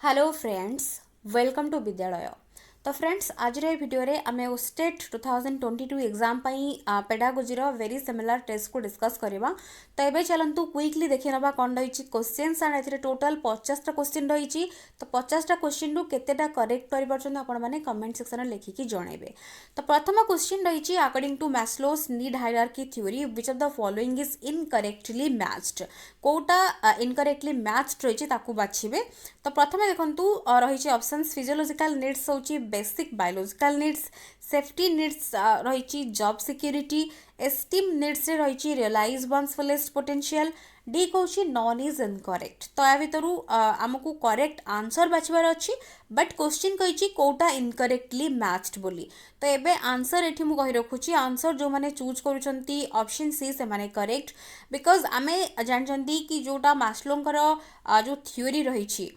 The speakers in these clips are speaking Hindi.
हेलो फ्रेंड्स, वेलकम टू विद्यालय। तो फ्रेंड्स आज वीडियो रे आम OSTET 2022 exam pedagogy very similar test को डिस्कस करवा। तो ये चलतु क्विकली देखी ना कौन रही क्वेश्चंस एंड ए टोटल 50टा क्वेश्चन रही। तो 50टा क्वेश्चन रु केतेटा करेक्ट कर कमेंट सेक्शन में लिखिकी जनइबे। तो प्रथम क्वेश्चन रही according to Maslow's need hierarchy theory which of the following is incorrectly matched. कोटा इनकरेक्टली मैच्ड रही बाछिबे। तो प्रथम देखंतु रही ऑप्शंस फिजियोलॉजिकल नीड्स होची basic biological needs, safety needs रही जॉब सिक्योरिटी, एस्टीम नीड्स रही realise one's fullest potential, D कौन नॉन इज इनकरेक्ट। तो या भितर आमको करेक्ट आंसर बाछबार अच्छी बट क्वेश्चन कही कोटा इनकरेक्टली मैच्ड बोली। तो एबे आंसर एठी मु कहि रखुची आंसर जो माने चूज करूछंती ऑप्शन सी से माने करेक्ट बिकॉज आमे जानचंती कि जोटा मास्लोंकर जो थ्योरी रही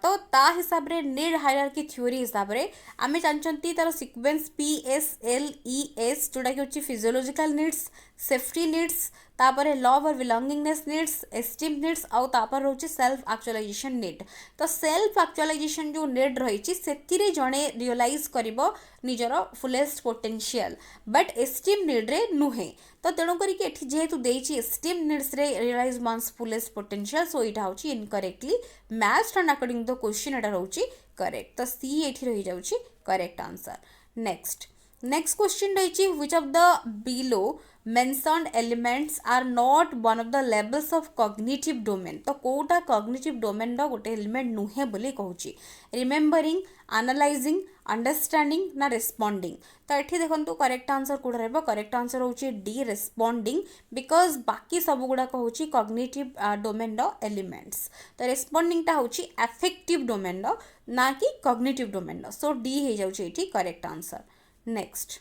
तो ता हिसाब रे नीड हायरार्की थ्योरी हिसाब रे आमे जानचंती तार सीक्वेंस PSLES जोटा कि होची फिजियोलॉजिकल नीड्स, सेफ्टी नीड्स, तापर लव और बिलोंगिंगनेस नीड्स, एस्टीम नीड्स आउ तापर रोचे सेल्फ एक्चुअलाइजेशन नीड। तो सेल्फ एक्चुअलाइजेशन जो नीड रही से जड़े रियलाइज करिबो निजर fullest potential but esteem need रे नुहे। तो तेणुक जेहेतु देइछि एस्टीम नीड्स रे realise one's fullest potential so इटा होची incorrectly matched and according to the question एटा रहउची करेक्ट। तो सी एठी रही जाउची करेक्ट आंसर। नेक्स्ट क्वेश्चन रही which of the below mentioned elements are not one of the levels of cognitive domain। तो कोटा cognitive domain रो गोटे एलिमेंट नुहे बोली कहूची रिमेम्बरिंग, एनालाइजिंग, अंडरस्टैंडिंग ना रिस्पोंडिंग। तो ये देखो करेक्ट आंसर कौन रहा करेक्ट आंसर होची डी रिस्पोंडिंग बिकॉज बाकी सब गुड़ाक होची कॉग्निटिव डोमेन रो एलिमेंट्स। तो रिस्पोंडिंग टा होची अफेक्टिव डोमेन रो ना कि कॉग्निटिव डोमेन रो। सो डी हो जाउची एठी correct answer. Next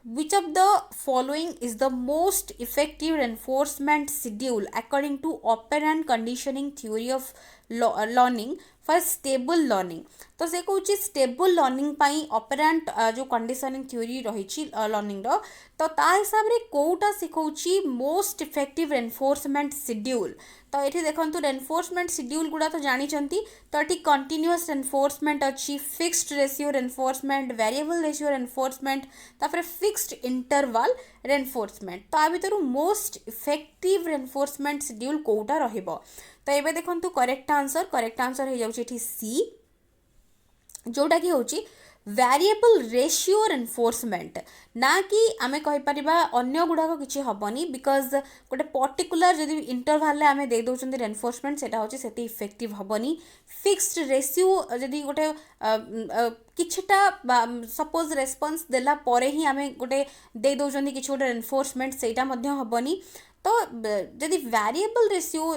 which of the following is the most effective reinforcement schedule according to operant conditioning theory of learning for stable learning। तो से कहूँ स्टेबल लर्निंग पाई ऑपरेंट जो कंडीशनिंग थ्योरी रही लर्निंग रो तो ता हिसाब रे कोटा सिखौची मोस्ट इफेक्टिव रेनफोर्समेंट शेड्यूल। तो ये देखो रेनफोर्समेंट शेड्यूल गुड़ा तो जानी तो ये कंटिन्यूअस रेनफोर्समेंट अच्छी, fixed ratio reinforcement, variable ratio reinforcement, तापर फिक्स्ड इंटरवल रेनफोर्समेंट। तो आ भीतर मोस्ट इफेक्टिव रेनफोर्समेंट शेड्यूल कोटा रहिबो। तो ये देखो करेक्ट आंसर हो जाउची सी जोटा कि होची वेरिएबल रेशियो रेनफोर्समेंट ना कि आमे कहि परिबा अन्य गुड़ाक किछि हबनी बिकॉज गोटे पर्टिकुलर जदि इंटरवल रे आमे दे दोचंदी रेनफोर्समेंट सेटा होची सेति इफेक्टिव हबनी। फिक्स्ड रेशियो जदि गोटे किछटा सपोज रेस्पॉन्स देला परे ही आमे गोटे दे दोचंदी किछि गोटे रेनफोर्समेंट सेटा मध्य हबनी। तो जदि वेरिएबल रेशियो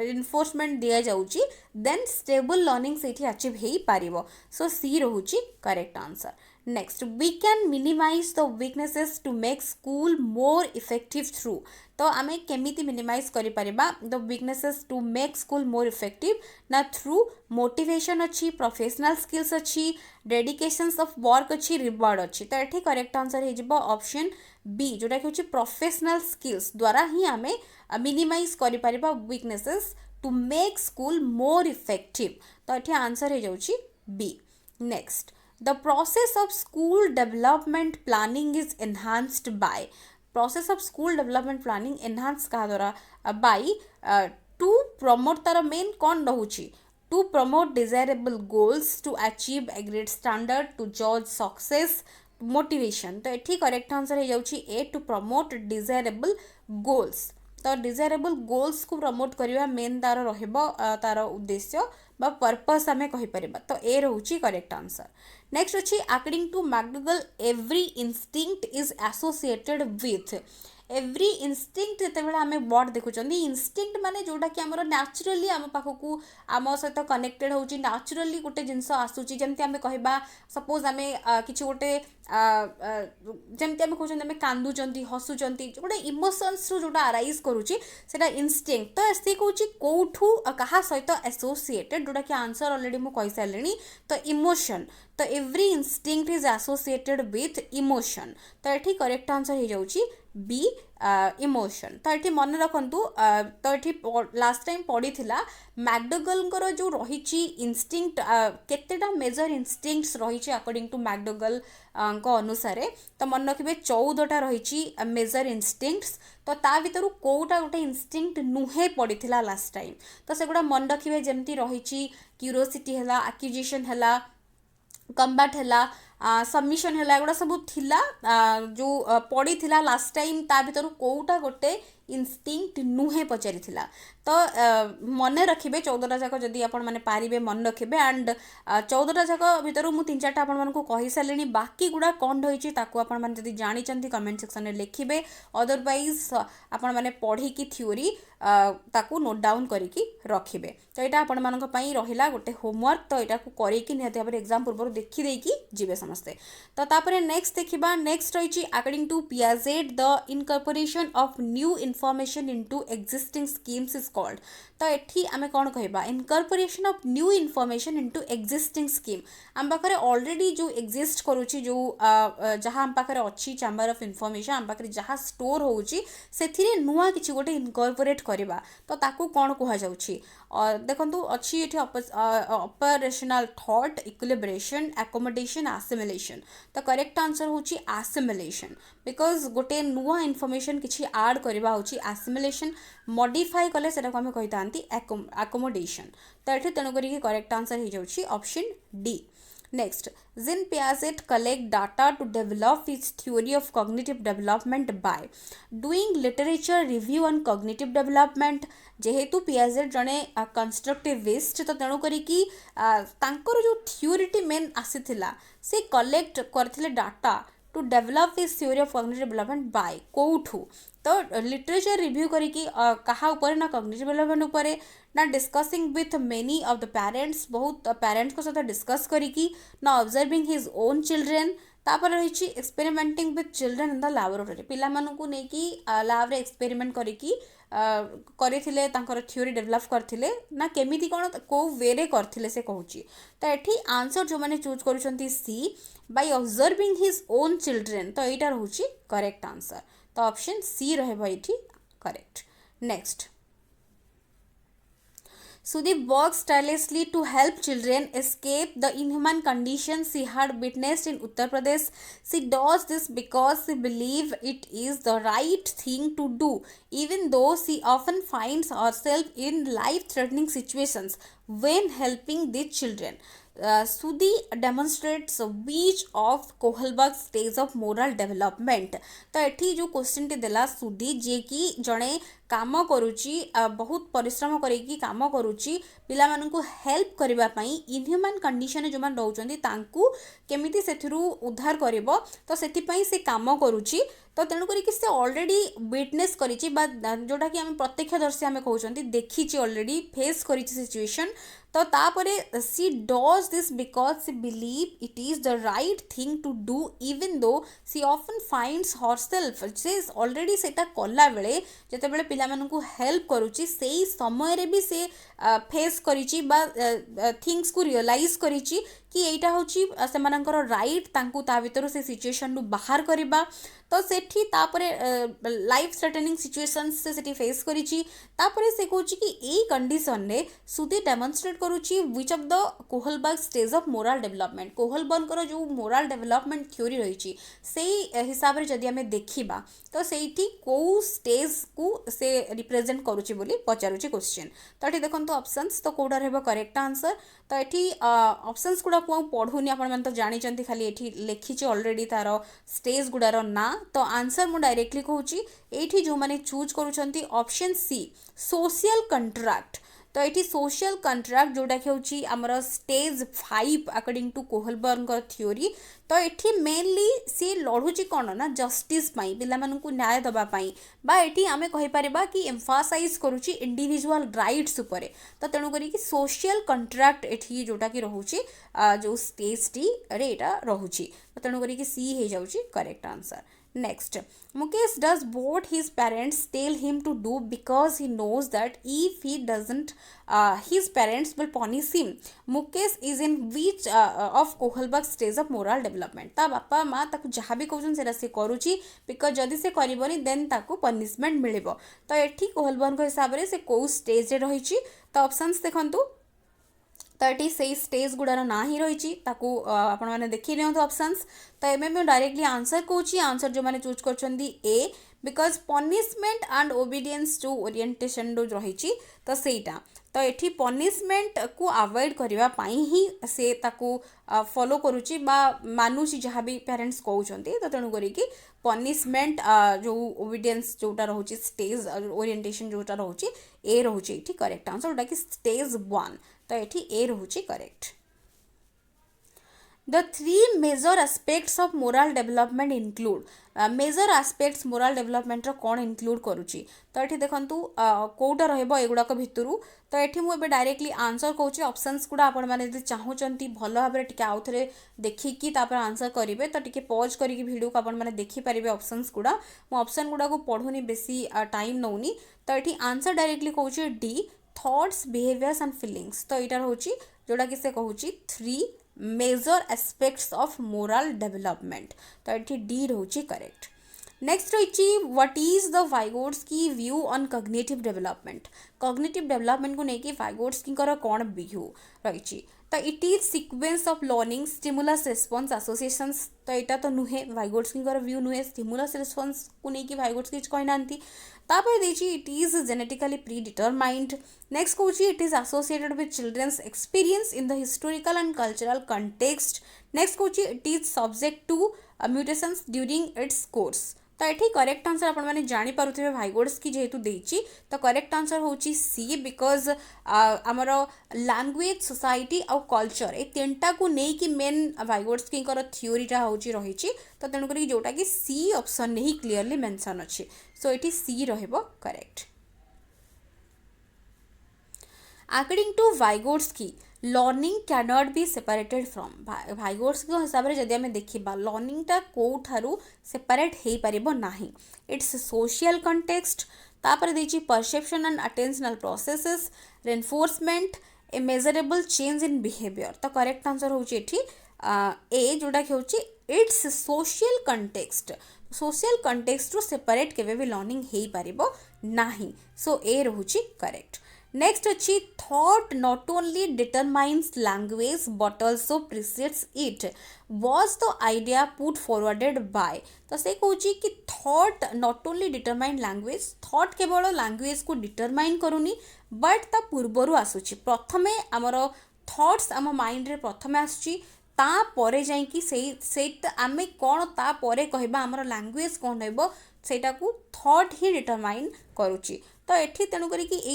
इनफोर्समेंट दिया जाउची देन स्टेबल लर्निंग सेठी अचीव हेई पारिबो। सो सी रहूची correct answer. Next we can minimize the weaknesses to make school more effective through. तो आमे केमिति मिनिमाइज करि परिबा the weaknesses to make school more effective ना थ्रू मोटिवेशन अच्छी, प्रोफेशनल स्किल्स अच्छी, डेडिकेशंस ऑफ वर्क अच्छी, रिवार्ड अच्छी। तो ये करेक्ट आंसर हो जिवो ऑप्शन बी जोटा कि प्रोफेशनल स्किल्स द्वारा ही आमे मिनिमाइज करि परिबा weaknesses to make school more effective. तो ये आंसर हो जाउची B. Next the process of school development planning is enhanced by. Process of school development planning enhance का द्वारा बाय टू प्रमोट तार मेन कौन रहूची to promote desirable goals, to achieve a great standard, to जज सक्सेस, मोटिवेशन। तो ये करेक्ट आंसर हो जाउची A to promote desirable goals. तो डिजायरेबल गोल्स को प्रमोट करवा मेन तार रहिबो तार उद्देश्य बा पर्पस आमे कहि परिबा। तो ए रहूची करेक्ट आंसर। नेक्स्ट अछि according to McDougall every instinct is associated with. Every instinct जिते आम वर्ड देखुं इंस्टिंक्ट माने जोटा कि आमर न्याचुराली आम पाखक आम सहित कनेक्टेड हो न्याचुराली गोटे जिनस आसूची जमती आम कह सपोज आम कि गोटे जमती आम कहते आम कांदुचंती हसुचंती गोटे इमोशंस जोटा अराइज करुच्ची सेटा इंस्टिंक्ट। तो सी कहूँ कौठू क्या सहित एसोसिएटेड जोटा कि आंसर ऑलरेडी मुझे कही सारे तो इमोशन। तो every instinct is associated with emotion. तो ये करेक्ट आंसर हो जाउची बी इमोशन। तो ये मन रखु तो ये लास्ट टाइम पढ़ी मैकडोगल जो रही इनस्टिंक्ट केतेटा मेजर इनस्टिंक्ट्स रही अकॉर्डिंग टू मैकडोगल को अनुसार। तो मन रखिए 14टा रही मेजर इनस्टिंक्ट्स। तो ता भीतर कोटा गोटे इनस्टिंक्ट नुहे पड़ी लास्ट टाइम। तो सेगुड़ा मन रखिए जमती रही क्यूरोसिटी है, एक्विजिशन है, कम्बाट है, सबमिशन है, एगुड़ा सब थिला जो पड़ी थिला लास्ट टाइम। ता भीतर कोटा गोटे इनस्टिंक्ट नुहे पचारि थिला। तो मन रखिए 14टा जाक जदि आपण माने पारिबे मन रखिए। एंड 14टा जाक भीतर मु 3-4टा आपण मानकु कहि सालेनी। बाकी गुड़ा कौन रही ताकू आपण माने जदि जानि चंती कमेंट सेक्शन में लिखिबे। अदरवाइज आपण माने पढ़ी की थ्योरी ताकू नोट डाउन करिकी रखिबे। तो यहाँ आपण मानक पई रहिला गोटे होमवर्क। तो यहाँ को करेकी निहाती भाबरे एग्जाम पूर्व देखि देकी जिवे समस्ते। तो तापरे नेक्स्ट देखिबा। नेक्स्ट रही according to Piaget the incorporation of new information into existing schemes is called. तो एठी आमे कौन कहबा incorporation of new information into existing scheme. आम पाखरे ऑलरेडी जो एक्जिस्ट करूची जो जहाँ आम पाखरे अच्छी चैम्बर ऑफ इनफॉर्मेशन आम पाखरे जहाँ स्टोर होउची सेथिरे नुआ किछि गोटे इनकॉर्पोरेट करबा। तो ताकू कौन कहा जाउची देखंतु अच्छी एठी operational thought equilibration accommodation assimilation. तो करेक्ट आंसर होची एसिमिलेशन बिकॉज गोटे नुआ इनफॉर्मेशन किछि ऐड करबा होची एसिमिलेशन। मॉडिफाई कले सेटा को हमें कहि तांती एकोमोडेशन। तो एठी तेनु करी करेक्ट आंसर हो जाउची option D. Next, Jean Piaget collect data to develop his theory of cognitive development by doing literature review on cognitive development। जेहेतु पियाजेट जड़े कंस्ट्रक्टिविस्ट तो तेणु करी तांकर जो थ्योरीटी मेन आसीथिला से कलेक्ट करथिले data to develop this theory of cognitive development by कोठू। तो लिटरेचर रिव्यू करी कहा ऊपर ना कॉग्निटिव डेवलपमेंट ऊपर ना discussing with many of the parents बहुत पेरेंट्स को सहित डिस्कस करी ना ऑब्जर्विंग हिज ओन चिल्ड्रेन। तापर रही experimenting with children in the laboratory पिला मानकु नेकी लैब रे एक्सपेरिमेंट करिकी करथिले तांकर थ्योरी डेवलप करथिले ना केमिति कोन को वे रे करथिले से कहूची। तो एठी आंसर जो माने चूज करूछंती C by observing his own children. तो एटा रहूची करेक्ट आंसर। तो ऑप्शन सी रहबो एठी correct. Next, Sudhi works tirelessly to help children escape the inhuman conditions she had witnessed in Uttar Pradesh. She does this because she believes it is the right thing to do, even though she often finds herself in life-threatening situations when helping these children. Sudhi demonstrates which of Kohlberg stage of moral development. तो एठी जो क्वेश्चन टी देला सुधी जे कि जड़े काम करुची बहुत परिश्रम करेकी काम करुची पिला मानकु हेल्प करबा पई इनह्यूमन कंडीशन जो मान रहउचंदी तांकु केमिति सेथिरु उद्धार करबो। तो सेति पई से काम करुची। तो तेणु करी से ऑलरेडी विटनेस करिची बा जोटा कि हम प्रत्यक्षदर्शी आम कहउचंदी देखिची ऑलरेडी फेस करिची सिचुएशन। तो तापरे she does this because she believe it is the right thing to do even though she often finds herself से ऑलरेडी सेटा कला बेले जते बेले पिला मानकु हेल्प करूची सेही समय रे भी से फेस करिची बा थिंग्स को रियलाइज करिची कि एटा होची सेमानकर राइट तांकु ता भीतर से सिचुएशन नु बाहर करबा। तो सेठी तापरे लाइफ थ्रेटनिंग सिचुएशंस से सेठी फेस करिची। तापरे से कहूची कि एई कंडीशन ने सुधी डेमोन्स्ट्रेट करूची which of the Kohlberg stage of moral development. Kohlberg जो मोरल डेवलपमेंट थ्योरी रही सेई हिसाब रे जदि हमें देखिबा तो सेठी को स्टेज को से रिप्रेजेंट करूची बोली पचारुची क्वेश्चन। तो एठी देखंतु ऑप्शंस तो कोडा रहबो करेक्ट आंसर। तो एठी ऑप्शंस गुडा को पढ़ुनी आपण मन तो जानि चंती खाली एठी लिखिची ऑलरेडी तार स्टेज गुडार ना। तो आंसर मु डायरेक्टली कहूची एठी जो माने चूज करूछंती ऑप्शन सी सोशल कंट्रैक्ट। तो ये सोशल कंट्रैक्ट जोटा कि होची हमर stage 5 according to Kohlberg theory. तो ये मेनली सी लड़ुची कौन ना जस्टिस पाई पिला मानकु न्याय दबा पाई बा एठी आमे कहि परिबा कि एम्फासाइज करूची इंडिविजुअल राइट्स उपरे। तो तेणु करी कि सोशल कंट्रैक्ट एठी जोटा कि रहूची जो स्टेज टी रे एटा रहूची। तो तेणु करी कि सी हे जाउची correct answer. Next, Mukesh does what his parents tell him to do because he knows that if he doesn't, his parents will punish him. Mukesh is in which of Kohlberg stage of moral development? ता बापा माँ ताकू जहाँ भी कहउछन सेरा से करूची बिकॉज जदि से करबनी देन ताकू पनिशमेंट मिलिबो. तो एठी कोहलबर्ग हिसाब रे से को स्टेज रे रहिची. तो ऑप्शंस देखंतु. तो ये से स्टेज गुड़ार ना ही रही आपण मैंने देखी नियंतु ऑप्शंस. तो एम मैं डायरेक्टली आंसर कहूँ. आंसर जो मैंने चूज कर ए बिकॉज पनिशमेंट एंड ओबीडियंस जो ओरिएंटेशन जो रही. तो सेटा तो ये पनिशमेंट को अवॉइड करने ही से फॉलो करुच्ची मानुची जहाँ भी पेरेंट्स कहते. तो तेणुक पनिशमेंट जो ओबीडियंस जोटा रोचे स्टेज ओरिएंटेशन जोटा रोचे ए रोचे ये करेक्ट आंसर जोटा कि स्टेज 1. तो ये ए रोचे correct. The three major aspects of moral development include. Major aspects moral development रो कौन include करुची. तो ये देखंतु कोटा रहइबो एगुडाक भितरु. तो ये मुझे डायरेक्टली आंसर कहूँ. ऑप्शंस गुड़ा आपण मैंने यदि चाहूँगी भल भाव में टिके आउ थे देखिकी आंसर करेंगे. तो टिके पॉज करके वीडियो को आपण मैंने देखिपारे ऑप्शंस गुड़ा. मु ऑप्शन गुड़ा को पढ़ुनी बेसी टाइम नौनी. तो ये आंसर डायरेक्टली कहूँ D thoughts behaviours and feelings. तो यहाँ रोचे जोटा कि से कहूँ 3 major aspects of moral development. तो ये डी रोचे करेक्ट. नेक्स्ट रही what is the Vygotsky's view on cognitive development. Cognitive development को लेकिन वाइगोट्स्की कौन व्यू रही. तो it is sequence of learning stimulus response associations. तो यहाँ तो नुहे वाइगोट्स्की व्यू नुहे स्टिमुलस रेस्पॉन्स को लेकिन वाइगोट्स्की कहना. तापर देछि it is genetically predetermined. Next कहूँ it is associated with children's experience in the historical and cultural context. Next कहूँ it is subject to mutations during its course. तो ये करेक्ट आंसर आपण मैंने जानीपे वाइगोट्स्की जेहेतु देछि. तो करेक्ट आंसर होची सी बिकॉज आमर लैंग्वेज सोसाइटी आउ कल्चर ए तीनटा को लेकिन मेन वाइगोट्स्की थ्योरीटा होची रही. तो तेणुक जोटा कि सी ऑप्शन नहीं क्लीयरली मेंशन अच्छे. सो ये सी रहिबो correct. According to Vygotsky learning cannot be separated from. Vygotsky हिसाब से जदि आम देखा लर्निंगटा कौठारू सेपरेट हो पारिबो नाही. It's social context. तापर देछि perception and attentional processes reinforcement a measurable change in behaviour. तो करेक्ट आंसर होची एठी ए जोटा कि होची it's social context. Social context रू सेपरेट केवे भी लर्निंग हो पारिबो नाही. सो ए रोची करेक्ट. नेक्स्ट अच्छी thought not only determines language but also precedes it. Was the idea put forwarded by. तो से कहूँ कि thought not only determine language. Thought केवल लैंग्वेज को डिटरमाइन करूनी बट ता पूर्वर आसूची. प्रथमे आमर थॉट्स आम माइंड रे प्रथमे आसूची तापर जाइए आम कौन तापर कहबा आमर लैंग्वेज कौन रहिबो सेटा को थॉट ही डिटरमाइन करुची. तो ये तेणुक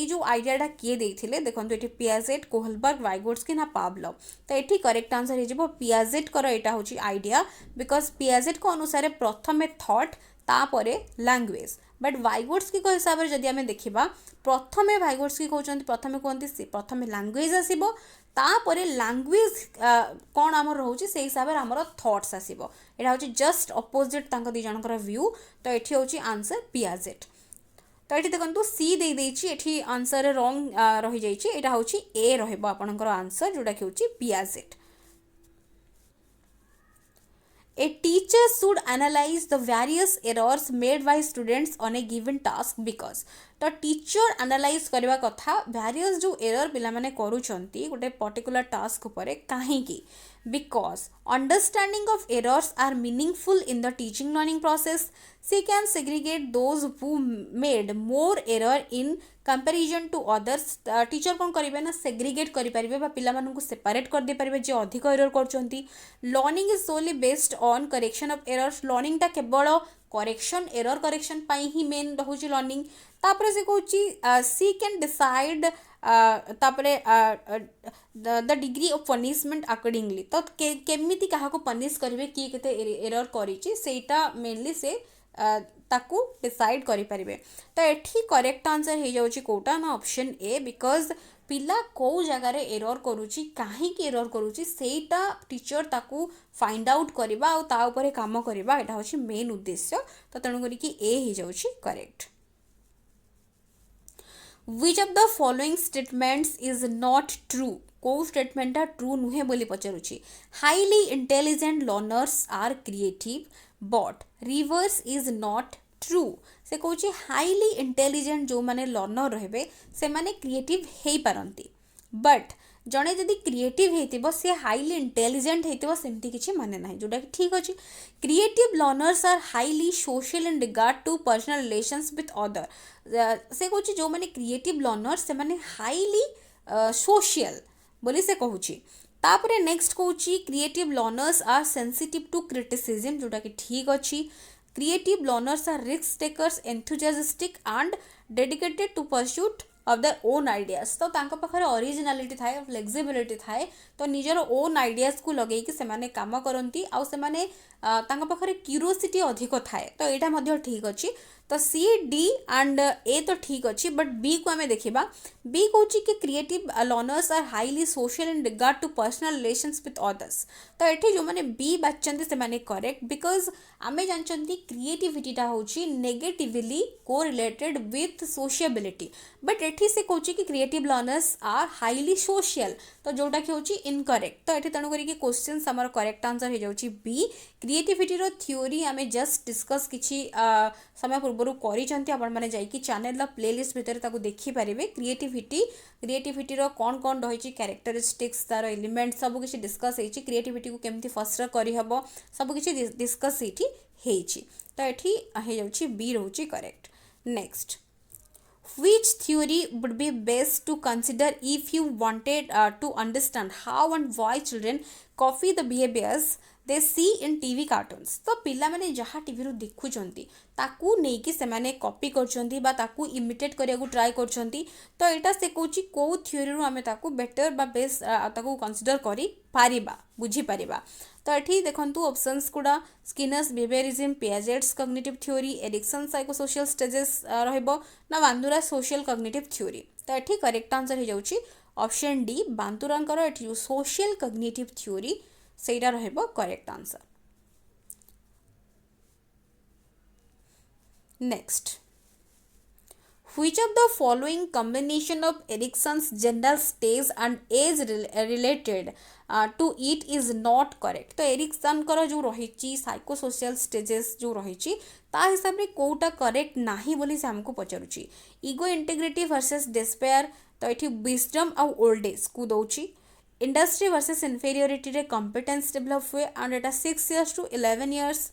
जो आइडियाटा किए देते देखो ये पियाजेट कोहलबर्ग वाइगोट्स्की ना पावलोव. तो ये करेक्ट आंसर हो पियाजेट कर यहाँ हूँ आइडिया बिकॉज पियाजेट को अनुसार प्रथमे थॉट तापरे लैंग्वेज. बट वाइगोट्स्की हिसाब से जदि आम देखा प्रथमे वाइगोट्स्की कहते प्रथमे कहते प्रथमे लैंग्वेज आसो तापरे लैंग्वेज कौन आमर रोचे से हिसाब से आमर थॉट्स आसो. यहाँ हूँ जस्ट अपोजिट दी जनकर व्यू. तो ये हूँ आंसर पियाजेट. तो ये देखो सी दे देछि आंसर रॉन्ग रही जाइए. यहाँ हूँ ए रहा आंसर जोटा कि हूँ Piaget. A teacher should analyze the various errors made by students on a given task because. तो टीचर एनालाइज करवा कथा various जो एरर पिला माने करूछंती गोटे पर्टिकुलर टास्क उपरे काहेकि because understanding of errors are meaningful in the teaching learning process. She can segregate those who made more error in comparison to others. Teacher कौन करेंगे ना सेग्रीगेट करेंगे पिला मानू सेपरेट कर दे पारे जो अधिक एरर करछंती. Learning is solely based on correction of errors. लर्निंगटा केवल करेक्शन एरर करेक्शन पाई ही मेन रोचे लर्निंग. तापर से कहूँ सी कैन डिसाइड तापरे the degree of punishment accordingly. तो केमिति काहाको पनिश करेंगे किए केते एरर करिछि सेटा मेनली से ताकू डिसाइड करि परिबे. तो एठी करेक्ट आंसर हो जाउछि कोटा ना ऑप्शन ए बिकॉज पिला को जगार एरर करुच्ची कहीं एरर करुच्ची सेटा टीचर ताकू फाइंड आउट करवा आ ता उपरे काम करवा एटा होची मेन उद्देश्य तो तेणु करिकी ए ही जाउची correct Which of the following statements is not true को स्टेटमेंट ट्रू नुहे बोली पचारुची highly intelligent learners are creative but reverse is not true से कहूँ हाईली इंटेलिजेंट जो माने लर्नर रहे से माने क्रिएटिव हो पारती बट जड़े जदि क्रिएटिव होती सी हाईली इंटेलिजेंट होती सेमती किसी माने ना जोटा कि ठीक अच्छे creative learners are highly social in regard to personal relations with other से कहूँ जो मैंने क्रिएटिव लर्नर्स से माने हाईली सोशल बोली से कहूँ तापरे नेक्स्ट कहूँ creative learners are sensitive to criticism जोटा कि ठीक अच्छी creative learners are risk takers enthusiastic and dedicated to pursuit of the own ideas तो तांको पाखरे ओरिजिनालिटी थाए फ्लेक्सिबिलिटी थाए तो निजर ओन आइडियाज को लगे कि से माने काम करती आउ से माने तांको पाखरे क्यूरियोसिटी अधिक थाए तो यहाँ मध्य ठीक अच्छी तो सी डी एंड ए तो ठीक अच्छी बट बी को आम देखा बी कौन कि creative learners are highly social in regard to personal relations with others तो ये जो मैंने बी बाचंती से माने करेक्ट बिकज आम जानते क्रिएटिविटीटा हूँ नेगेटिवली को रिलेटेड विथ सोशियबिलिटी बट एठी से कौन कि creative learners are highly social तो जोटा कि हूँ इनकरेक्ट तो ये तेणुक क्वेश्चन आम करेक्ट आंसर हो जाऊँगी बी क्रिएटिविटी थ्योरी आम जस्ट डिस्कस किसी समय पूर्व करने जाकि चैनल प्लेलिस्ट भितर ताको देखिपारे क्रिएटिविटी कौन कौन रही कैरेक्टरिस्टिक्स तार एलिमेंट सब किसी डिस्कस होती क्रिएटिविटी को केमती फस्टर करहब सब किसी डिस्कस होती तो ये हो बी रोची correct next Which theory would be best to consider if you wanted to understand how and why children copy the behaviors they see in TV cartoons? तो पिला माने जहाँ टीवी रू देखुचंती ताकू नेकी से माने कॉपी करचंती बा ताकू इमिटेट करिया को ट्राई करचंती तो एटा से कोची को थ्योरी रू हमें ताकू बेटर बा बेस्ट ताकू कंसीडर करी पारिबा बुझी पारिबा तो ये देखो ऑप्शंस गुड़ा Skinner's behaviourism Piaget's cognitive theory Erikson psychosocial stages रहइबो ना बांदुरा सोशल कॉग्निटिव थ्योरी तो ये करेक्ट आंसर हो जाउची ऑप्शन डी बांतुरांकर एठी सोशल कॉग्निटिव थ्योरी सेटा रहइबो correct answer next Which of the following combination of Erickson's gender stage and age related to it is not correct? तो एरिक्सन कर जो रही साइकोसोशियल स्टेजेस जो रही ता हिसाब से कोटा करेक्ट नाही बोली से हमको पचारुची इगो इंटेग्रिटी वर्सेस डिस्पेयर तो ये विजडम आउ ओल्ड एज को दौची इंडस्ट्री वर्सेस इनफेरियोरिटी रे कॉम्पिटेंस डेवलप हुए and Etah 6 years to 11 years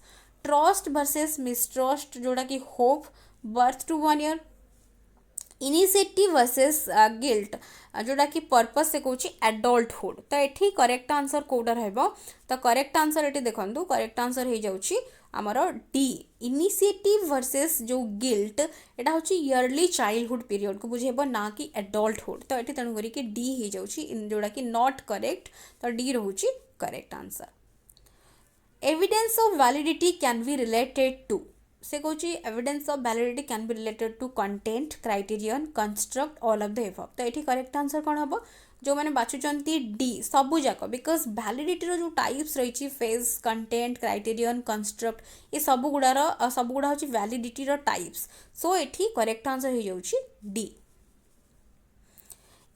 trust versus mistrust जोड़ा कि hope birth to 1 year initiative versus guilt जोटा कि पर्पस से कौन एडल्टहुड तो ये करेक्ट आंसर कौटा रहिबो तो करेक्ट आंसर ये देखो करेक्ट आंसर हो जाउची आमर डी इनिशिएटिव वर्सेस जो गिल्ट एटा होची इयरली चाइल्डहुड पीरियड को बुझेबो ना कि एडल्टहुड तो ये तेणु करी डी हो जाउची जोटा कि नॉट करेक्ट तो डी रहूची correct answer evidence of validity can be related to से कौन evidence of validity can be related to content criterion construct all of the above तो ये करेक्ट आंसर कौन हम जो मैंने बाछुंट डी सबूक बिकज वैलिडिटी जो टाइप्स रही फेज कंटेंट क्राइटेरियन कंस्ट्रक्ट ये सबुगुड़ा हूँ वैलिडिटी टाइप्स सो ये करेक्ट आंसर हो जाऊँ D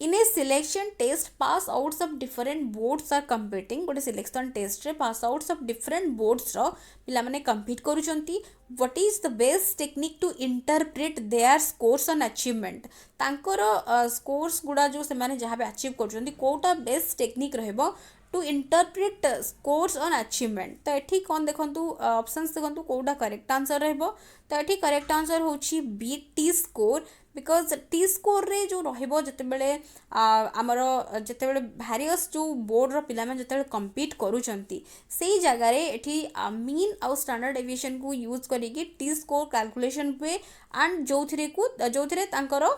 in a selection test pass outs of different boards are competing गोटे सिलेक्शन टेस्ट रे pass outs of different boards पिला माने कंपीट करूचंती what is the best technique to interpret their scores on achievement तांकर स्कोर्स गुड़ा जो से माने जहाँ भी अचीव करूचंती कोटा बेस्ट टेक्निक रहबो to interpret scores on achievement तो ये कौन देखो ऑप्शंस देखो कौटा करेक्ट आंसर रहबो तो ये करेक्ट आंसर होची B T score because T score रे जो रहिबो जतेबेले आमर जतेबेले भारियस जो बोर्ड रो पिला में जतेबेले कंपीट करूचंती सेही जगह रे एठी मीन आउ स्टैंडर्ड डेविएशन को यूज करिके टी स्कोर कैलकुलेशन हुए एंड जोथिरे तांकर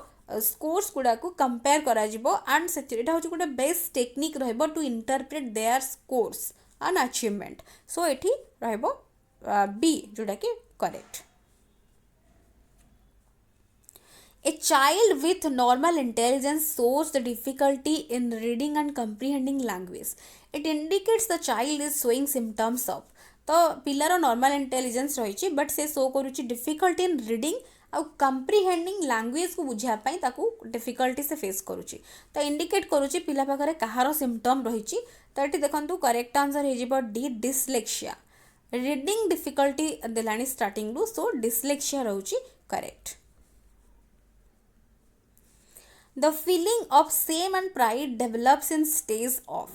स्कोर्स गुड़ा को कंपेयर करा जिवो एंड सेटा होची गोटे बेस्ट टेक्निक रहइबो to interpret their scores and achievement so एठी रहइबो बी जोटा कि correct A child with normal intelligence shows the difficulty in reading and comprehending language. It indicates the child is showing symptoms of. तो पिलार नॉर्मल इंटेलिजेंस रही बट से शो करुच्ची डिफिकल्टी इन रीडिंग आउ कंप्रिहेंडिंग लैंग्वेज को बुझापी डिफिकल्टी से फेस करुच्ची तो इंडिकेट करुच्ची पिला पाखरे कहार सिम्पटम रही तो ये देखो करेक्ट आंसर हो डी डिस्लेक्सिया रीडिंग डिफिकल्टी देलानी स्टार्टिंग रु सो डिस्लेक्सिया रहुची correct The feeling of shame and pride develops in stage of.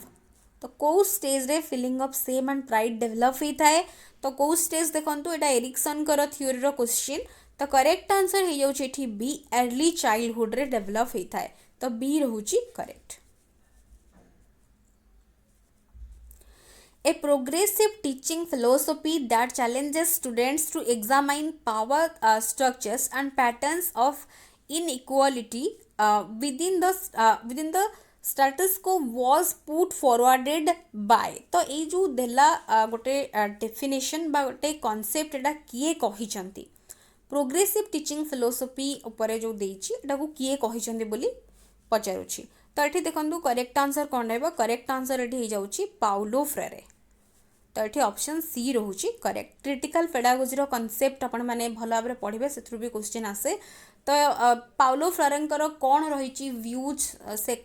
तो कौ स्टेज रे feeling of shame and pride develop होता है तो कौ स्टेज देखो यहाँ एरिक्सन थ्योरी रो क्वेश्चन तो करेक्ट आंसर हो जाऊँ बी अर्ली चाइल्डहुड रे डेभलप होता है तो बी रोची correct A progressive teaching philosophy that challenges students to examine power structures and patterns of inequality within the status quo was put forwarded by तो ये जो देला गोटे डेफिनेशन बा गोटे कॉन्सेप्ट एटा किए कहिसंती प्रोग्रेसिव टीचिंग फिलोसफी उपरे जो देछि एटा को किए कहिसंती बोली पचारुछि तो ये देखो करेक्ट आंसर कौन रहा करेक्ट आंसर ये जाऊँगी पाउलो फ्रेरे तो ये ऑप्शन सी रोचे करेक्ट क्रिटिकल पेडागोजी कॉन्सेप्ट आपण मैंने भल भाव पढ़े से भी क्वेश्चन आसे तो पाउलो फ्रेरेंकर कौन रही व्यूज से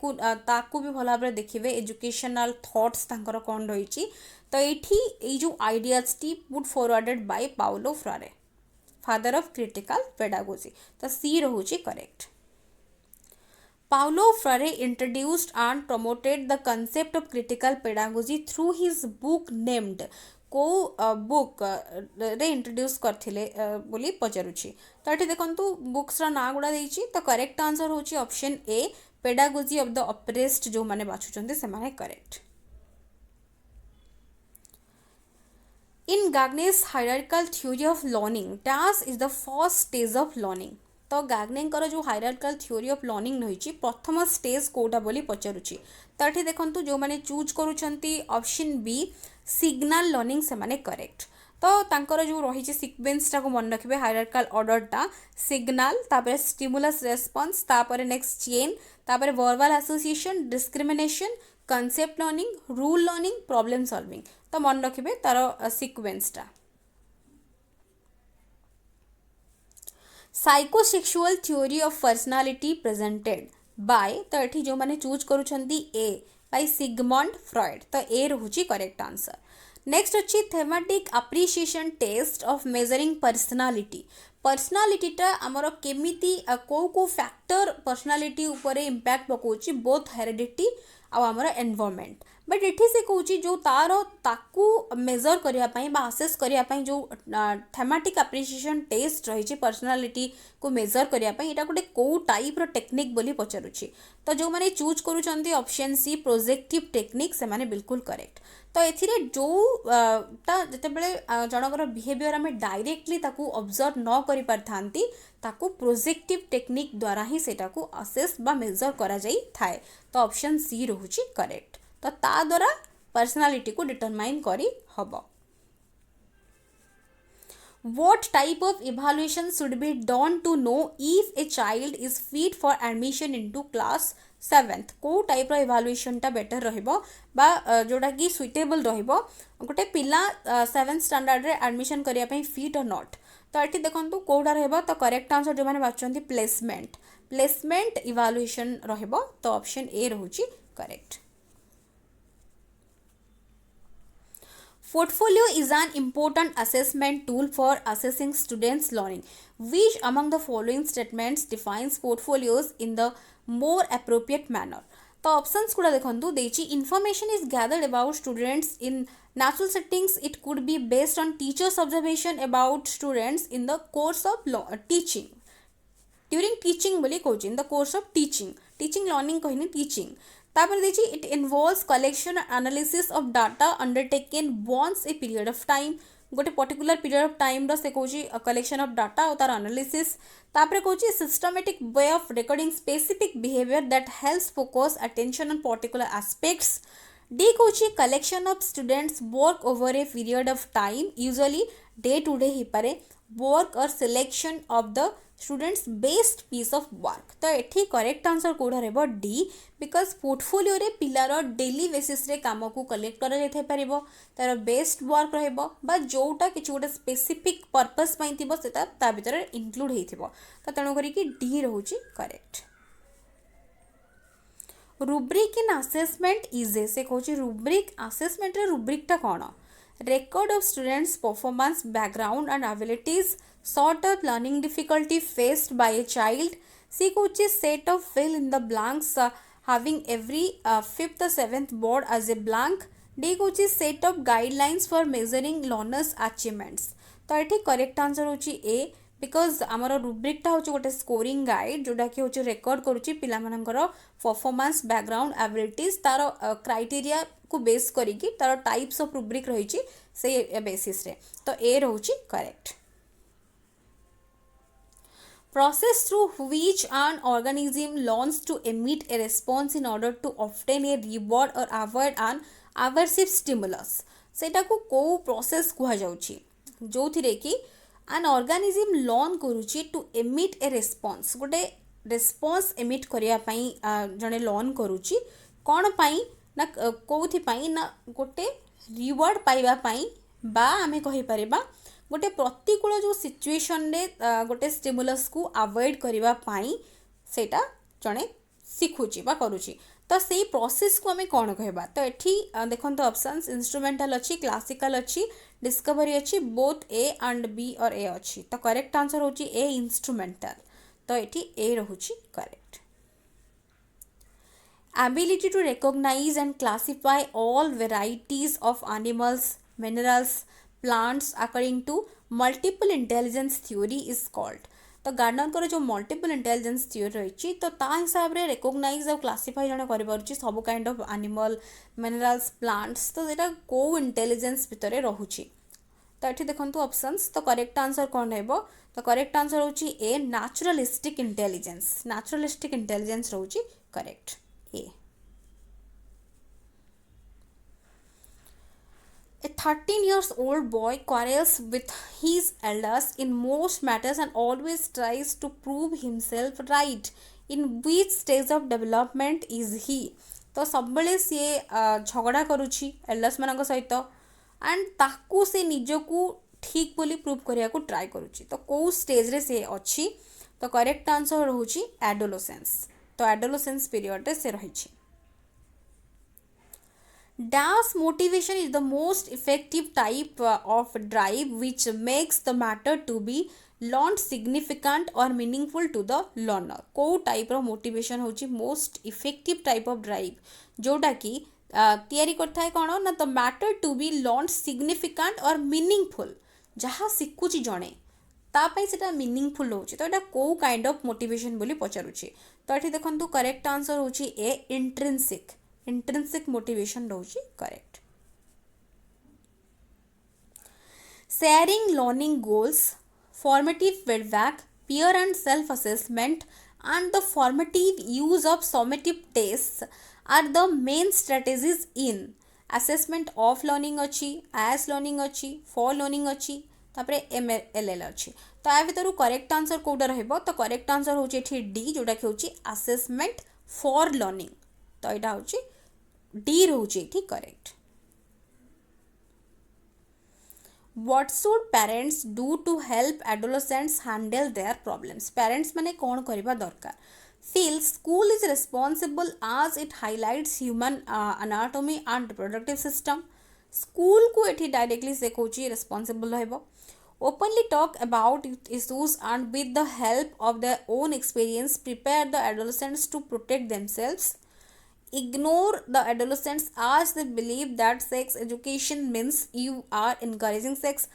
ताकू भी भल भाव देखिए एजुकेशनल थॉट्स तांकर कौन रही तो ये जो आइडियाज टी put forwarded by Paulo Freire father of critical pedagogy तो सी रोचे correct Paulo Freire introduced and promoted the concept of critical pedagogy through his book named को बुक रे इंट्रोड्यूस करथिले बोली पचारुछि तो ये देखंतु बुक्स रा ना गुडा देछि तो करेक्ट आंसर होछि option A pedagogy of the oppressed जो माने बाछुचंते से माने correct in Gagne's hierarchical theory of learning task is the first stage of learning तो गाग्नेकर जो हायरार्किकल थ्योरी ऑफ लर्निंग रही प्रथम स्टेज कोटा बोली पचारुछि तो ये देखंतु जो माने चूज करूछंती ऑप्शन बी सिग्नल लर्निंग से माने करेक्ट तो तांकर जो रही सिक्वेन्स टाको मन रखिबे हायरार्किकल ऑर्डरटा सिग्नल तापर स्टिमुलस रेस्पॉन्स तापर नेक्स्ट चेन तापर verbal association discrimination concept learning rule learning problem solving तो मन रखिबे तार सिक्वेन्सटा psychosexual theory of personality presented by तो ये जो मैंने चूज करुछंती ए बाय सिगमंड फ्रॉइड तो ए रहुची करेक्ट आंसर नेक्स्ट अच्छी thematic appreciation test of measuring पर्सनालिटीटा आमर केमिति को फैक्टर पर्सनालिटी उपरे इंपैक्ट पकाउची बोथ हेरिडिटी आमर एनवायरनमेंट बट ये से कौच जो तार ताकू मेजर करने आसेस करने जो थेमेटिक अप्रिसिएशन टेस्ट रही पर्सनालिटी को मेजर करने यहाँ गोटे कौ टाइप टेक्निक बोली पचारुछि तो जो मैंने चूज करुँच ऑप्शन सी प्रोजेक्टिव टेक्निक से माने बिल्कुल करेक्ट तो ये जो जितेबले जनकर बिहेवियर आम डायरेक्टली ऑब्जर्व न कर पारि ताकू प्रोजेक्टिव टेक्निक द्वारा ही सेटा को असेस बा मेजर करा जाई थाए तो ऑप्शन सी रहुछि करेक्ट तो ता द्वारा पर्सनालिटी को डिटरमाइन करी हबो What type of evaluation should be done to know if a child is fit for admission into class 7th को टाइप रो इवैल्यूएशन टा बेटर रहइबो बा जोडा की सुइटेबल रहइबो गोटे पिला 7th स्टैंडर्ड रे एडमिशन करिया पई फिट और नॉट तो एठी देखंतु कोडा रहइबो तो करेक्ट आंसर जो माने बाचंती प्लेसमेंट इवैल्यूएशन रहइबो तो ऑप्शन ए रहउची correct Portfolio is an important assessment tool for assessing students' learning. Which among the following statements defines portfolios in the more appropriate manner? तो ऑप्शंस गुड़ा देखंतु देछि information is gathered about students in natural settings. It could be based on teachers' observation about students in the course of teaching. During teaching बोली कहूँ in the course of teaching learning कहनी teaching. तापर देखिए it involves collection analysis of data undertaken once a period of time गोटे पर्टिकुलर पीरियड ऑफ टाइम से कहूँ कलेक्शन ऑफ डाटा और तार एनालिसिस तापर कहूँ systematic way of recording specific behaviour that helps focus attention on particular aspects D कहूँ collection of students work over a period of time usually day to day ही पारे वर्क और selection of the students best piece of work तो एठी करेक्ट आंसर कोडा रहबो डी बिकॉज पोर्टफोलियो रे पिलार डेली बेसिस रे काम को कलेक्ट करा जाय परिबो तार बेस्ट वर्क रहबो बा जोटा किछ गोटे स्पेसिफिक पर्पस पई थिबो सेटा ता भीतर इंक्लूड हेथिबो तो तणो करी कि डी रहउची correct rubric in assessment is से कहूँ रुब्रिक असेसमेंट रे रुब्रिक टा कौन record of students performance background and abilities sort of learning difficulty faced by a child see coach set of fill in the blanks having every fifth or seventh board as a blank d coach set of guidelines for measuring learners achievements तो ये करेक्ट आंसर होची ए बिकज आमर रुब्रिकटा हूँ गोटे स्कोरिंग गाइड जोटा कि हूँ रेकर्ड करुच्ची पिलामानंकर परफॉर्मेंस बैकग्राउंड एबिलिटीज तार क्राइटेरिया को बेस करिकी तार टाइप्स ऑफ रुब्रिक रही से बेसिस रे तो ए रहउची correct process through which an organism learns to emit a response in order to obtain a reward or avoid an aversive stimulus सेटा को प्रोसेस कह जाउची जो थिरे कि an organism learn करूची to emit a response गोटे response emit करिया पई जने learn करूची कोन पई ना कोथि पई ना गोटे रिवॉर्ड पाइबा पई बा आमे कहि परिबा गोटे प्रतिकूल जो सिचुएशन रे गोटे स्टिमुलस को अवॉइड करिबा पई सेटा जने सिखुची बा करूची तो सेही प्रोसेस को हमें कौन कहबा तो एठी देखंतो ऑप्शंस इंस्ट्रूमेंटल अच्छी क्लासिकल अच्छी डिस्कवरी अच्छी बोथ ए एंड बी और ए अच्छी तो करेक्ट आंसर होची ए इंस्ट्रूमेंटल तो एठी ए रहूची correct ability to recognize and classify all varieties of animals minerals plants according to multiple intelligence theory is called तो गार्डनर को जो मल्टीपल इंटेलिजेंस थ्योरी रही तो ता हिसाब रे रिकॉग्नाइज और क्लासिफाई जने करि परछि सब kind of animal minerals plants तो एटा को इंटेलिजेंस भितरे रहुछि तो एठी देखंतु ऑप्शंस तो करेक्ट आंसर कोन हेबो तो करेक्ट आंसर होछि ए नेचुरलिस्टिक इंटेलिजेंस रहुछि करेक्ट ए A 13-year-old boy quarrels with his elders in most matters and always tries to prove himself right. In which stage of development is he? तो सब बेले सी झगड़ा करुछि एल्डर्स मानक सहित एंड ताकू से निजको ठीक बोली प्रूव करिया को ट्राई करुछि तो को स्टेज रे से अछि तो करेक्ट आंसर रहउछि एडोलेसेंस तो एडोलेसेंस पीरियड रे से रहिछि Dash motivation is the most effective type of drive which makes the matter to be learned significant or meaningful to the learner. को type of motivation होची most effective type of drive जोटा कि तैयारी करता है कौन ना the matter to be learned significant or meaningful जहाँ सिखुची जणे तापाई सेटा मीनिंगफुल होची तो एटा को काइंड ऑफ मोटिवेशन बोली पचारुची तो एठी देखंतु करेक्ट आंसर होची ए इंट्रिंसिक मोटिवेशन रहउची correct sharing learning goals formative feedback peer and self assessment and the formative use of summative tests are the main strategies in assessment of learning अच्छी as learning अच्छी for learning अच्छी तापरे MLL अच्छी तो आ भीतर करेक्ट आंसर कोडा रहबो तो करेक्ट आंसर होची एठी डी जोटा कि होची असेसमेंट फॉर लर्निंग तो एटा होची डी रहउची ठीक correct What should parents do to help adolescents handle their problems? Parents माने कौन करिबा दरकार feel school is responsible as it highlights human anatomy and reproductive system. School को एठी directly से कोची responsible रहबो openly talk about issues and with the help of their own experience prepare the adolescents to protect themselves. Ignore the adolescents as they believe that sex education means you are encouraging sex.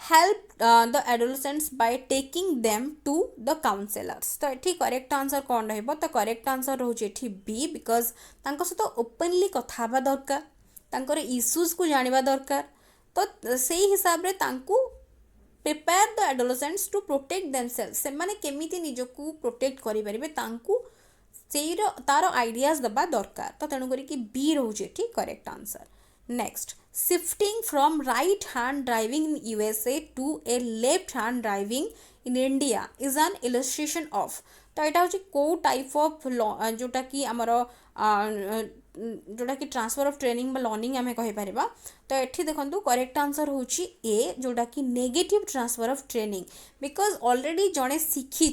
Help the adolescents by taking them to the counselors. तो एठी करेक्ट आंसर कौन रहबो तो करेक्ट आंसर रहउची एठी बी बिकॉज तांको सहित ओपनली कथा बा दरकार तांकर इश्यूज को जानिबा दरकार तो सेही हिसाब रे तांको prepare the adolescents to protect themselves से माने केमिति निजको प्रोटेक्ट करि परिबे तांको सेईर तार आइडियाज दबा दरकार तो तेणु करी कि बी रहउची एठी correct answer next shifting from right hand driving in USA to a left hand driving in India is an illustration of. तो यहाँ हूँ कौ टाइप ऑफ जोटा कि आमर जोटा कि ट्रांसफर ऑफ ट्रेनिंग लर्निंग आम कहीपर। तो ये देखो करेक्ट आंसर हूँ ए जोटा कि negative transfer of training because already जड़े शिखी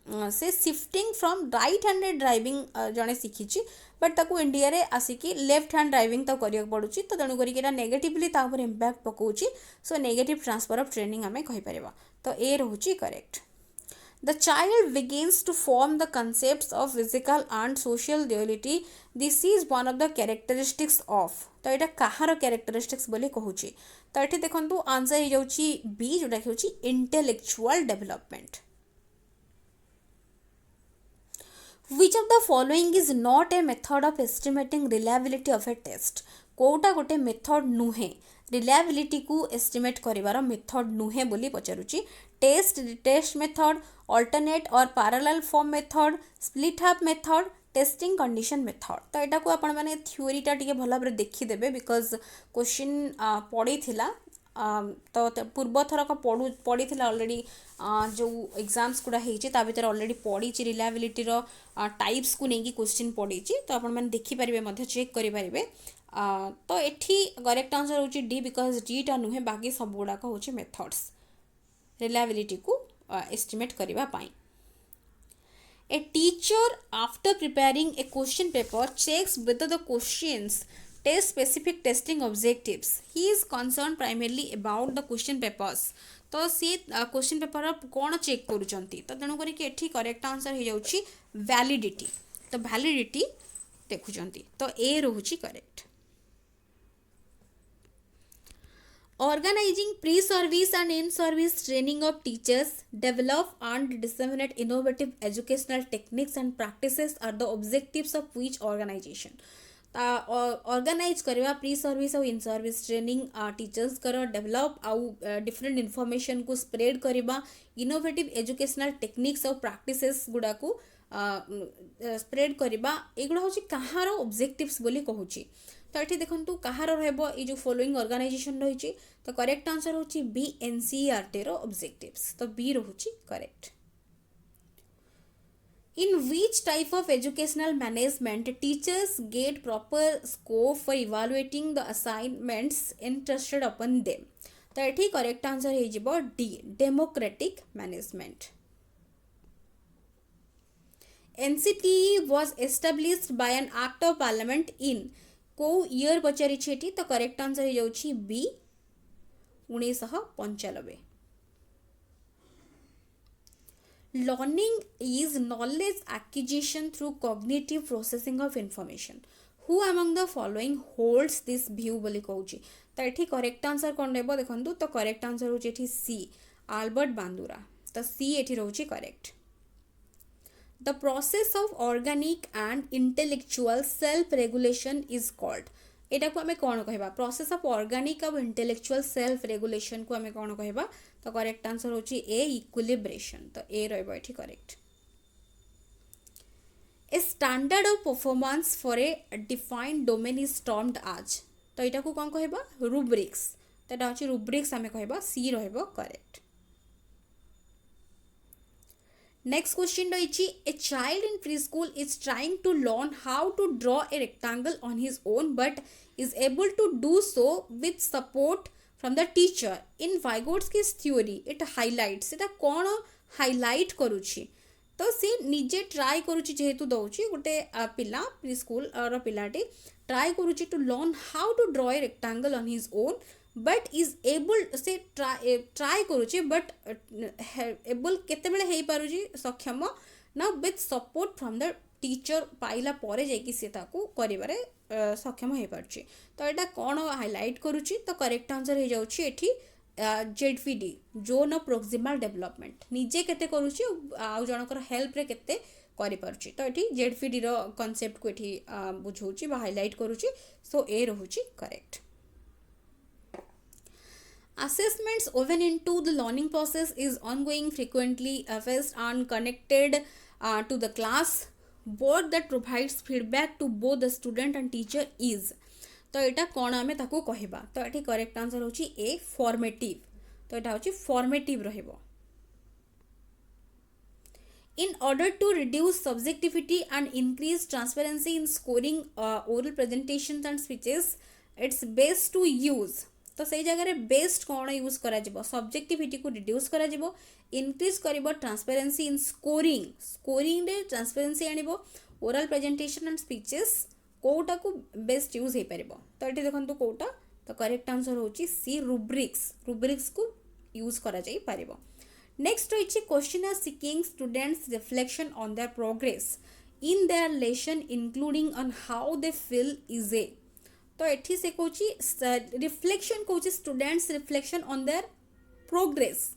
से shifting from right handed driving जड़े शिखी बट ताकू इंडिया रे आसिकी लेफ्ट हैंड ड्राइविंग तो करिया पड़ुची। तो तेणु करिक नेगेटिवली तापर इंपैक्ट पकाउची। So negative transfer of training आम कहीपर। तो ए रोची correct. The child begins to form the concepts of physical and social duality. This is one of the characteristics of। तो यहाँ कहार characteristics बोली कहूची। तो ये देखो आंसर हो जाउची बी जोटा कि होची intellectual development। Which of the following is not a method of estimating reliability of a test? Kota गोटे मेथड नुहे रिलायबिलिटी को एस्टिमेट करिवार मेथड नुहे बोली पचारुची। टेस्ट मेथड, अल्टरनेट और parallel form method, split half method, testing condition method. तो यहाँ को आपण माने थ्योरीटा टिके भल भाव देखीदेवे बिकज क्वेश्चन पड़ी थिला। तो पूर्व थरक पड़ी ऑलरेडी जो एग्जाम्स गुड़ा होता भर ऑलरेडी पड़ी रिलायबिलिटीर टाइप्स को लेकिन क्वेश्चन पड़ी। तो आपण मैंने देखिपारे चेक करेंगे। तो ये करेक्ट आंसर हूँ डी बिकज डी टा नुहे बाकी सब गुड़ाक हूँ मेथड्स रिलायबिलिटी को एस्टिमेट करने। A teacher after preparing a question paper checks whether the questions test specific testing objectives. He is concerned primarily about the question papers। तो सी क्वेश्चन पेपर कौन चेक करुँच। तो तेणुक ये करेक्ट आंसर हो जाऊँगी वैलिडिटी। तो वैलिडिटी देखुंत। तो ए रोची correct. Organizing pre-service and in-service training of teachers, develop and disseminate innovative educational techniques and practices are the objectives of which organization? Organise करवा प्री सर्विस और इन सर्विस ट्रेनिंग टीचर्स कर डेवलप आउ डिफरेंट इनफॉरमेशन को स्प्रेड करवा इनोवेटिव एजुकेशनल टेक्निक्स और प्रैक्टिसेस गुड़ा को स्प्रेड करवा एगुड़ा हूँ कहार ऑब्जेक्टिव्स बोली कहूची। तो ये देखो कहार रही जो फॉलोइंग ऑर्गेनाइजेशन रही। तो करेक्ट आंसर हूँ बी एनसीईआरटी रो ऑब्जेक्टिव्स। तो बी रोची correct. In which type of educational management teachers get proper scope for evaluating the assignments entrusted upon them? तो ये करेक्ट आंसर हो D democratic management. NCTE was established by an act of parliament in को ईयर पचारि। तो करेक्ट आंसर हो B 1995। Learning is knowledge acquisition through cognitive processing of information. Who among the following holds this view बोली कहूची। तो ये करेक्ट आंसर कौन रहा देखो। तो करेक्ट आंसर हूँ सी आल्बर्ट बांदुरा। तो सी ये रोचे correct. The process of organic and intellectual self-regulation is called। एटा को आमे कौन कहबा प्रोसेस ऑफ ऑर्गेनिक और इंटेलेक्चुअल सेल्फ रेगुलेशन को आमे कौन कहबा। तो करेक्ट आंसर होची ए इक्विलिब्रेशन। तो ए रहबो एठी correct. A standard of performance for a defined domain is termed आज। तो एटा को कौन कहबा रुब्रिक्स। तो एटा होची रुब्रिक्स आमे कहबा सी रहबो करेक्ट। नेक्स्ट क्वेश्चन रही a child in preschool is trying to learn how to draw a rectangle on his own but is able to do so with support from the teacher in Vygotsky's theory it highlights. एटा कौन हाइलाइट करुछि। तो सी निजे ट्राई करुछि जेहेतु दउछि गोटे पिला प्री स्कूल और पिलाटी ट्राई करुछि to learn how to draw a rectangle on his own but is able से ट्राई करुछि बट एबल केते बेले हेई पारुछि सक्षम ना with support from the teacher पाइला परे जाइकि से ताकू करिबारे सक्षम हेई पारुछि। तो एटा कोन हाइलाइट करुछि। तो करेक्ट आंसर हे जाउछि एठी ZPD zone of proximal development निजे केते करुछि आ जनकर हेल्प रे केते करि पारुछि। तो एठी जेडपीडी रो कांसेप्ट को एठी बुझौछि बा highlight करुछि। So A रहुछि correct. Assessments woven into the learning process is ongoing, frequently assessed and connected to the class board that provides feedback to both the student and teacher is। तो यहाँ कौन आमे ताकू कहबा। तो ये करेक्ट आंसर होची ए फॉर्मेटिव। तो यहाँ होची formative रहइबो। In order to reduce subjectivity and increase transparency in scoring oral presentations and speeches, it's best to use. तो सही जगह बेस्ट कौन यूज करा सब्जेक्टिविटी को रिड्यूस करा इंक्रीज कर ट्रांसपेरेंसी इन स्कोरिंग स्कोरिंग रे ट्रांसपेरेंसी आनिबो ओरल प्रेजेंटेशन एंड स्पीचेस कोटा को बेस्ट यूज हो पार तो ये देखो कोटा तो करेक्ट आंसर होची सी रुब्रिक्स रुब्रिक्स को यूज करा जाई पारिबो नेक्स्ट रही question are seeking students reflection on their progress in their lesson including on how they feel is a तो एठी से कोची रिफ्लेक्शन कोची students reflection on their progress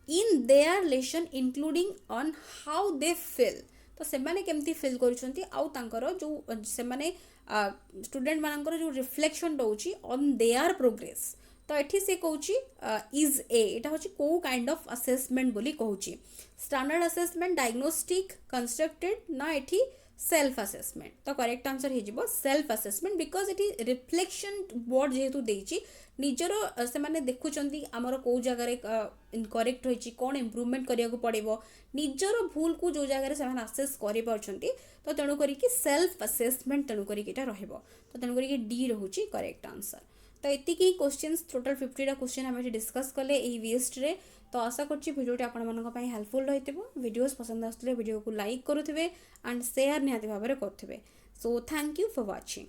in their lesson including on how they feel तो से माने केमती फील करूछंती आउ तांकर जो से माने स्टूडेंट मानकर जो रिफ्लेक्शन दउची ऑन देयर प्रोग्रेस तो एठी से कहूची इज ए एटा होची को काइंड ऑफ असेसमेंट बोली कहूची स्टैंडर्ड असेसमेंट डायग्नोस्टिक कंस्ट्रक्टेड ना एठी सेल्फ असेसमेंट तो करेक्ट आंसर हे जिवो सेल्फ असेसमेंट बिकॉज एठी रिफ्लेक्शन बोर्ड जेहेतु देइची निजर से माने देखुचंती हमर को जगह रे इनकरेक्ट होईची कोन इंप्रूवमेंट करिया को पड़िबो निजर भूल को जो जगह रे से माने असेस करि परछंती तो तेनु करी कि सेल्फ असेसमेंट तेनु करी कि एटा रहइबो तो तेनु करी कि डी रहउची करेक्ट आंसर तो एतिकी क्वेश्चंस टोटल 50 क्वेश्चन हम डिस्कस कले एही वीएस्ट रे तो आशा करछि वीडियोटी आपण मानक पई हेल्पफुल रहितबो वीडियोस पसंद आसले वीडियो को लाइक करूथिबे एंड शेयर निहाती भाबरे करथिबे so thank you for watching.